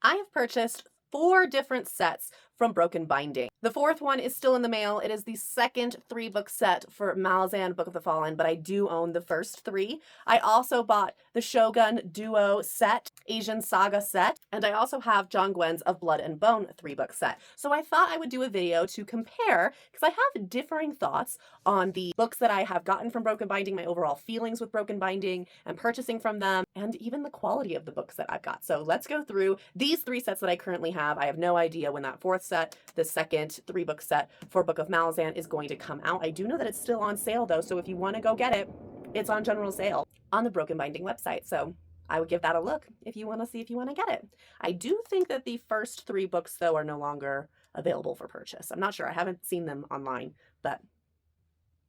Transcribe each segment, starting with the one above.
I have purchased 4 different sets from Broken Binding. The fourth one is still in the mail. It is the second 3-book set for Malazan Book of the Fallen, but I do own the first 3. I also bought the Shogun Duo set, Asian Saga set, and I also have John Gwen's Of Blood and Bone 3-book set. So I thought I would do a video to compare, because I have differing thoughts on the books that I have gotten from Broken Binding, my overall feelings with Broken Binding and purchasing from them, and even the quality of the books that I've got. So let's go through these 3 sets that I currently have. I have no idea when that 4th set, the second 3-book set for Book of Malazan, is going to come out. I do know that it's still on sale though, so if you want to go get it, it's on general sale on the Broken Binding website. So I would give that a look if you want to see if you want to get it. I do think that the first 3 books though are no longer available for purchase. I'm not sure. I haven't seen them online, but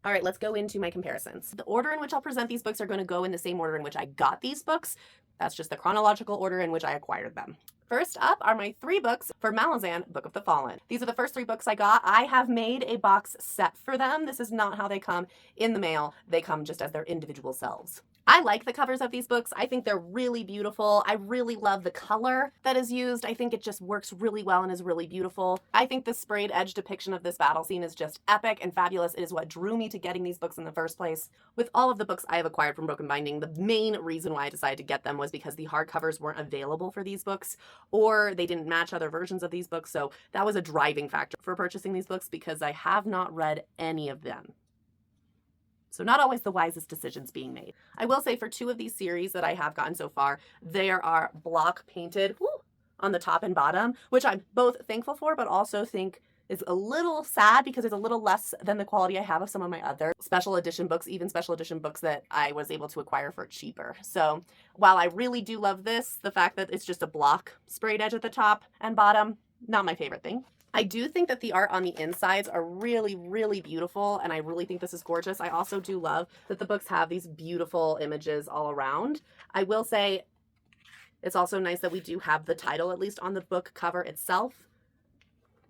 all right, let's go into my comparisons. The order in which I'll present these books are going to go in the same order in which I got these books. That's just the chronological order in which I acquired them. First up are my 3 books for Malazan Book of the Fallen. These are the first 3 books I got. I have made a box set for them. This is not how they come in the mail. They come just as their individual selves. I like the covers of these books. I think they're really beautiful. I really love the color that is used. I think it just works really well and is really beautiful. I think the sprayed edge depiction of this battle scene is just epic and fabulous. It is what drew me to getting these books in the first place. With all of the books I have acquired from Broken Binding, the main reason why I decided to get them was because the hardcovers weren't available for these books, or they didn't match other versions of these books. So that was a driving factor for purchasing these books, because I have not read any of them. So not always the wisest decisions being made. I will say for 2 of these series that I have gotten so far, there are block painted on the top and bottom, which I'm both thankful for, but also think is a little sad because it's a little less than the quality I have of some of my other special edition books, even special edition books that I was able to acquire for cheaper. So while I really do love this, the fact that it's just a block sprayed edge at the top and bottom, not my favorite thing. I do think that the art on the insides are really, really beautiful, and I really think this is gorgeous. I also do love that the books have these beautiful images all around. I will say it's also nice that we do have the title, at least on the book cover itself.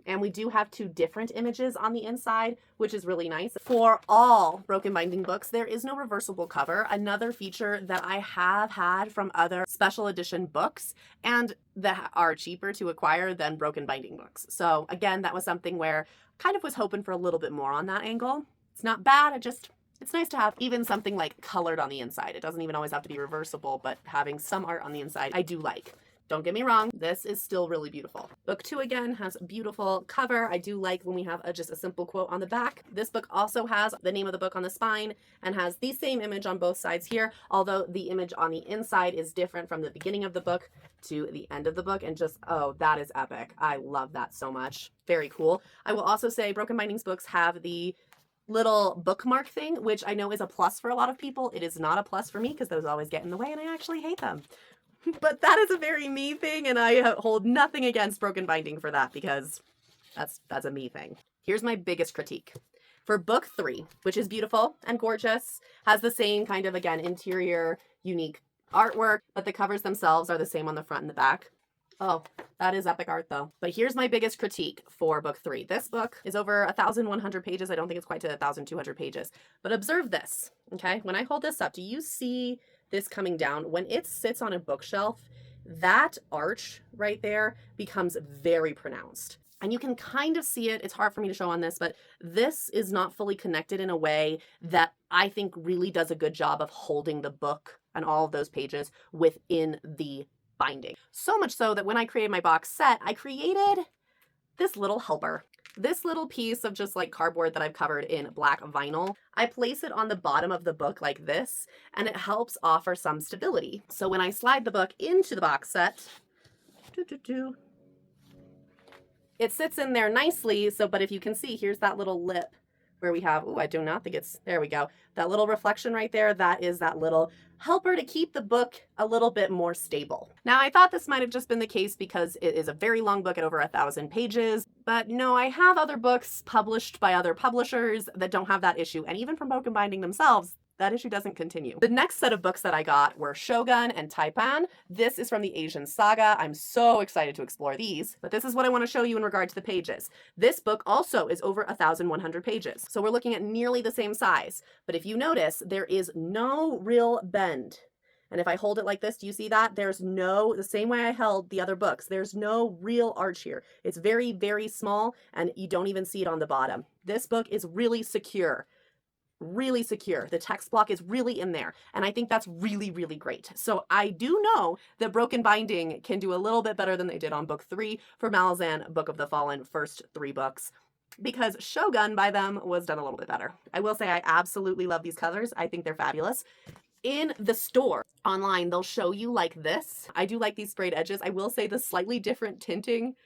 And we do have 2 different images on the inside, which is really nice. For all Broken Binding books, there is no reversible cover, another feature that I have had from other special edition books and that are cheaper to acquire than Broken Binding books. So again, that was something where I kind of was hoping for a little bit more on that angle. It's not bad, it's nice to have even something like colored on the inside. It doesn't even always have to be reversible, but having some art on the inside I do like. Don't get me wrong, this is still really beautiful. Book 2 again has a beautiful cover. I do like when we have just a simple quote on the back. This book also has the name of the book on the spine and has the same image on both sides here, although the image on the inside is different from the beginning of the book to the end of the book, and just, oh, that is epic. I love that so much. Very cool. I will also say Broken Bindings books have the little bookmark thing, which I know is a plus for a lot of people. It is not a plus for me because those always get in the way and I actually hate them. But that is a very me thing, and I hold nothing against Broken Binding for that, because that's a me thing. Here's my biggest critique. For book 3, which is beautiful and gorgeous, has the same kind of, again, interior, unique artwork, but the covers themselves are the same on the front and the back. Oh, that is epic art though. But here's my biggest critique for book 3. This book is over 1,100 pages. I don't think it's quite to 1,200 pages. But observe this, okay? When I hold this up, do you see this coming down? When it sits on a bookshelf, that arch right there becomes very pronounced. And you can kind of see it. It's hard for me to show on this, but this is not fully connected in a way that I think really does a good job of holding the book and all of those pages within the binding. So much so that when I created my box set, I created this little helper. This little piece of just like cardboard that I've covered in black vinyl. I place it on the bottom of the book like this, and it helps offer some stability. So when I slide the book into the box set, it sits in there nicely. So, but if you can see, here's that little lip where we have, I do not think it's, there we go. That little reflection right there, that is that little helper to keep the book a little bit more stable. Now, I thought this might have just been the case because it is a very long book at over 1,000 pages, but no, I have other books published by other publishers that don't have that issue, and even from Broken Binding themselves, that issue doesn't continue. The next set of books that I got were Shogun and Taipan. This is from the Asian Saga. I'm so excited to explore these, but this is what I want to show you in regard to the pages. This book also is over 1,100 pages, so we're looking at nearly the same size. But if you notice, there is no real bend. And if I hold it like this, do you see that? The same way I held the other books, there's no real arch here. It's very, very small, and you don't even see it on the bottom. This book is really secure. Really secure. The text block is really in there. And I think that's really, really great. So I do know that Broken Binding can do a little bit better than they did on book 3 for Malazan Book of the Fallen, first 3 books, because Shogun by them was done a little bit better. I will say I absolutely love these covers. I think they're fabulous. In the store online, they'll show you like this. I do like these sprayed edges. I will say the slightly different tinting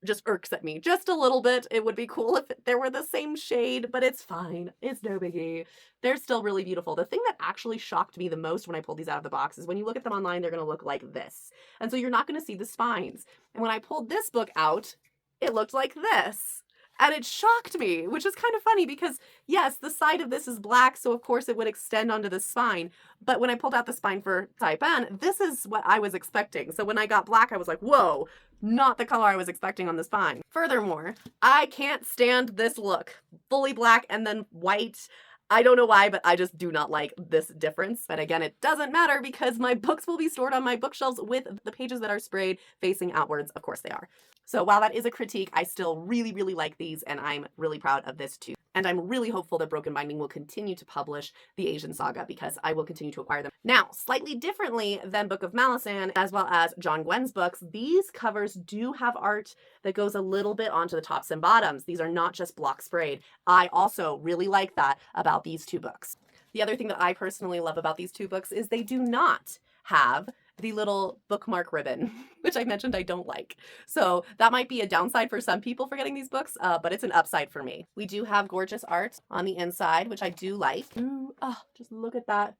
just irks at me just a little bit. It would be cool if there were the same shade, but it's fine. It's no biggie. They're still really beautiful. The thing that actually shocked me the most when I pulled these out of the box is when you look at them online, they're going to look like this. And so you're not going to see the spines. And when I pulled this book out, it looked like this. And it shocked me, which is kind of funny because, yes, the side of this is black, so of course it would extend onto the spine. But when I pulled out the spine for Taipan, this is what I was expecting. So when I got black, I was like, whoa, not the color I was expecting on the spine. Furthermore, I can't stand this look. Fully black and then white. I don't know why, but I just do not like this difference. But again, it doesn't matter because my books will be stored on my bookshelves with the pages that are sprayed facing outwards. Of course they are. So while that is a critique, I still really, really like these, and I'm really proud of this too. And I'm really hopeful that Broken Binding will continue to publish the Asian Saga because I will continue to acquire them. Now, slightly differently than Book of Malazan, as well as John Gwen's books, these covers do have art that goes a little bit onto the tops and bottoms. These are not just block sprayed. I also really like that about these 2 books. The other thing that I personally love about these 2 books is they do not have the little bookmark ribbon, which I mentioned I don't like. So that might be a downside for some people for getting these books, but it's an upside for me. We do have gorgeous art on the inside, which I do like. Ooh, oh, just look at that.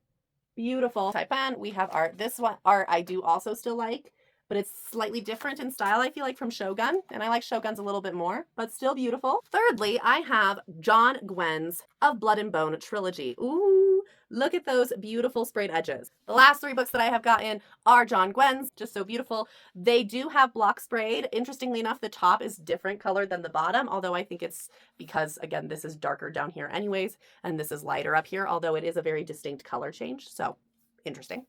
Beautiful. Taipan, we have art. This one art I do also still like, but it's slightly different in style, I feel like, from Shogun, and I like Shogun's a little bit more, but still beautiful. Thirdly, I have John Gwen's Of Blood and Bone trilogy. Ooh, look at those beautiful sprayed edges. The last 3 books that I have gotten are John Gwen's, just so beautiful. They do have block sprayed. Interestingly enough, the top is different color than the bottom, although I think it's because, again, this is darker down here anyways, and this is lighter up here, although it is a very distinct color change, so interesting.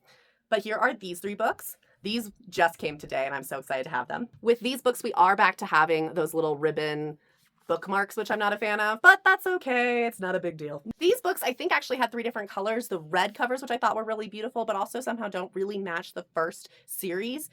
But here are these 3 books. These just came today, and I'm so excited to have them. With these books, we are back to having those little ribbon bookmarks, which I'm not a fan of, but that's okay. It's not a big deal. These books, I think, actually had 3 different colors. The red covers, which I thought were really beautiful, but also somehow don't really match the first series.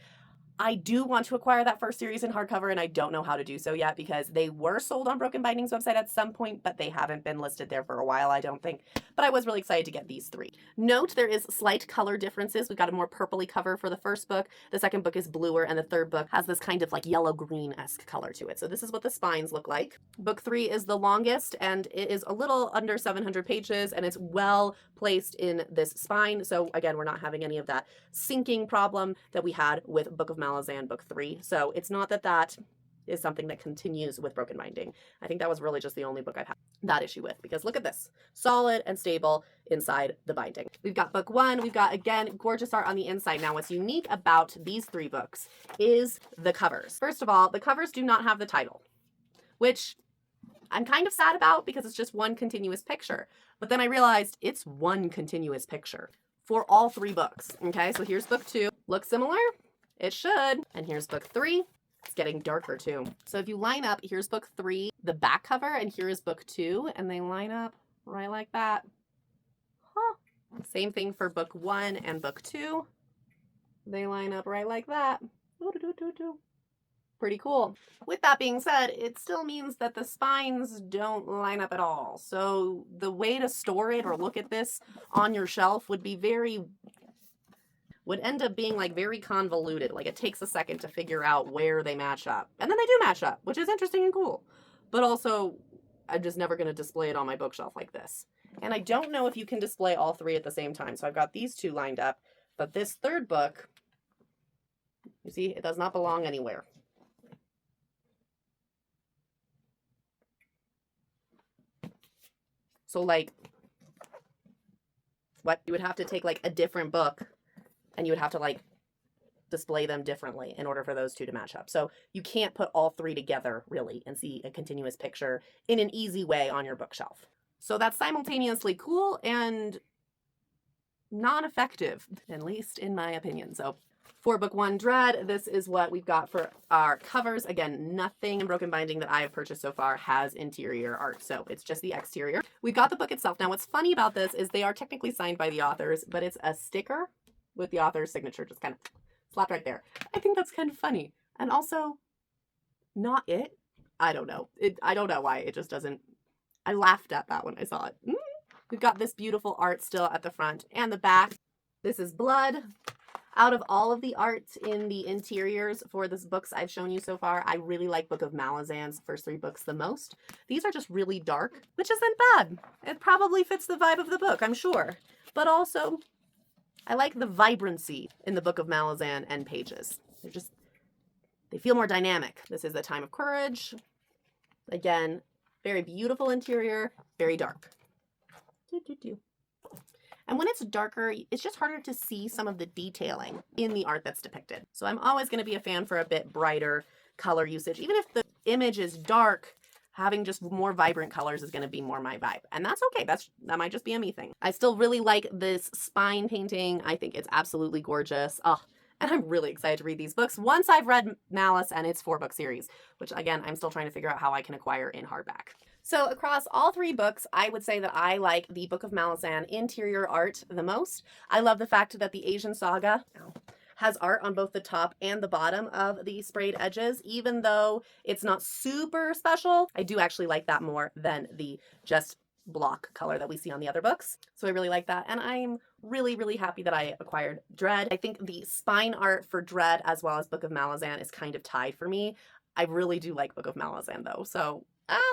I do want to acquire that first series in hardcover, and I don't know how to do so yet because they were sold on Broken Binding's website at some point, but they haven't been listed there for a while, I don't think. But I was really excited to get these 3. Note there is slight color differences. We've got a more purpley cover for the first book. The second book is bluer, and the third book has this kind of like yellow-green-esque color to it. So this is what the spines look like. Book 3 is the longest, and it is a little under 700 pages, and it's well placed in this spine. So again, we're not having any of that sinking problem that we had with Book of Malazan Book 3. So it's not that that is something that continues with Broken Binding. I think that was really just the only book I've had that issue with, because look at this. Solid and stable inside the binding. We've got book 1. We've got, again, gorgeous art on the inside. Now, what's unique about these 3 books is the covers. First of all, the covers do not have the title, which I'm kind of sad about because it's just one continuous picture. But then I realized it's one continuous picture for all 3 books. Okay, so here's book 2. Looks similar? It should. And here's book 3. It's getting darker too. So if you line up, here's book 3, the back cover, and here is book 2, and they line up right like that. Huh. Same thing for book 1 and book 2. They line up right like that. Pretty cool. With that being said, it still means that the spines don't line up at all. So the way to store it or look at this on your shelf would end up being like very convoluted. Like it takes a second to figure out where they match up. And then they do match up, which is interesting and cool. But also, I'm just never going to display it on my bookshelf like this. And I don't know if you can display all 3 at the same time. So I've got these 2 lined up, but this third book, you see, it does not belong anywhere. So like, what? You would have to take like a different book and you would have to like display them differently in order for those 2 to match up. So you can't put all 3 together really and see a continuous picture in an easy way on your bookshelf. So that's simultaneously cool and non-effective, at least in my opinion. So for book one, Dread, this is what we've got for our covers. Again, nothing in Broken Binding that I have purchased so far has interior art, so it's just the exterior. We've got the book itself. Now, what's funny about this is they are technically signed by the authors, but it's a sticker with the author's signature just kind of slapped right there. I think that's kind of funny. And also, not it. I don't know. I don't know why. It just doesn't. I laughed at that when I saw it. We've got this beautiful art still at the front and the back. This is Blood. Out of all of the art in the interiors for the books I've shown you so far, I really like Book of Malazan's first 3 books the most. These are just really dark, which isn't bad. It probably fits the vibe of the book, I'm sure. But also, I like the vibrancy in the Book of Malazan end pages. They feel more dynamic. This is A Time of Courage. Again, very beautiful interior, very dark. And when it's darker, it's just harder to see some of the detailing in the art that's depicted. So I'm always going to be a fan for a bit brighter color usage. Even if the image is dark, having just more vibrant colors is going to be more my vibe. And that's okay. That might just be a me thing. I still really like this spine painting. I think it's absolutely gorgeous. Oh, and I'm really excited to read these books once I've read Malice and its 4-book series, which again, I'm still trying to figure out how I can acquire in hardback. So across all 3 books, I would say that I like the Book of Malazan interior art the most. I love the fact that the Asian Saga has art on both the top and the bottom of the sprayed edges. Even though it's not super special, I do actually like that more than the just block color that we see on the other books. So I really like that. And I'm really, really happy that I acquired Dread. I think the spine art for Dread as well as Book of Malazan is kind of tied for me. I really do like Book of Malazan though. So,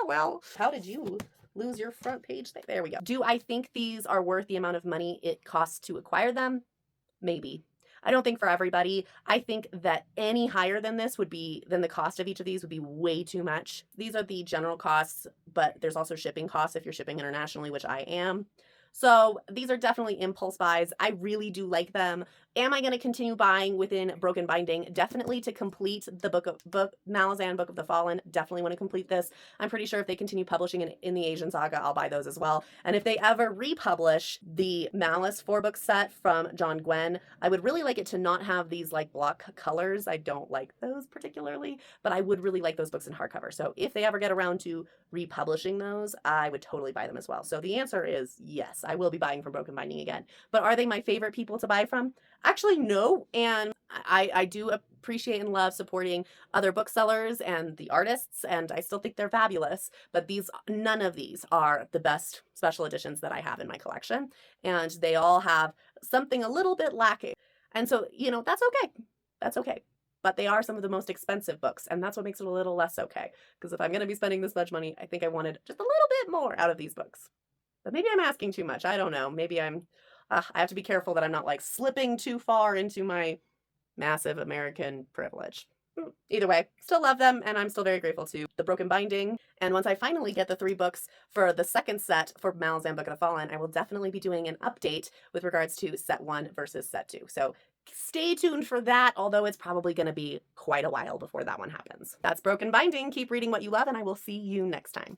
well, how did you lose your front page? There we go. Do I think these are worth the amount of money it costs to acquire them? Maybe. I don't think for everybody. I think that any higher than this than the cost of each of these would be way too much. These are the general costs, but there's also shipping costs if you're shipping internationally, which I am. So these are definitely impulse buys. I really do like them. Am I going to continue buying within Broken Binding? Definitely to complete the Malazan Book of the Fallen. Definitely want to complete this. I'm pretty sure if they continue publishing in the Asian Saga, I'll buy those as well. And if they ever republish the Malice 4-book set from John Gwynne, I would really like it to not have these like block colors. I don't like those particularly, but I would really like those books in hardcover. So if they ever get around to republishing those, I would totally buy them as well. So the answer is yes, I will be buying from Broken Binding again. But are they my favorite people to buy from? Actually, no. And I do appreciate and love supporting other booksellers and the artists, and I still think they're fabulous. But none of these are the best special editions that I have in my collection. And they all have something a little bit lacking. And so, that's okay. That's okay. But they are some of the most expensive books, and that's what makes it a little less okay. Because if I'm going to be spending this much money, I think I wanted just a little bit more out of these books. But maybe I'm asking too much. I don't know. Maybe I have to be careful that I'm not like slipping too far into my massive American privilege. Either way, still love them, and I'm still very grateful to the Broken Binding. And once I finally get the 3 books for the second set for Malazan Book of the Fallen, I will definitely be doing an update with regards to set 1 versus set 2. So stay tuned for that, although it's probably going to be quite a while before that one happens. That's Broken Binding. Keep reading what you love, and I will see you next time.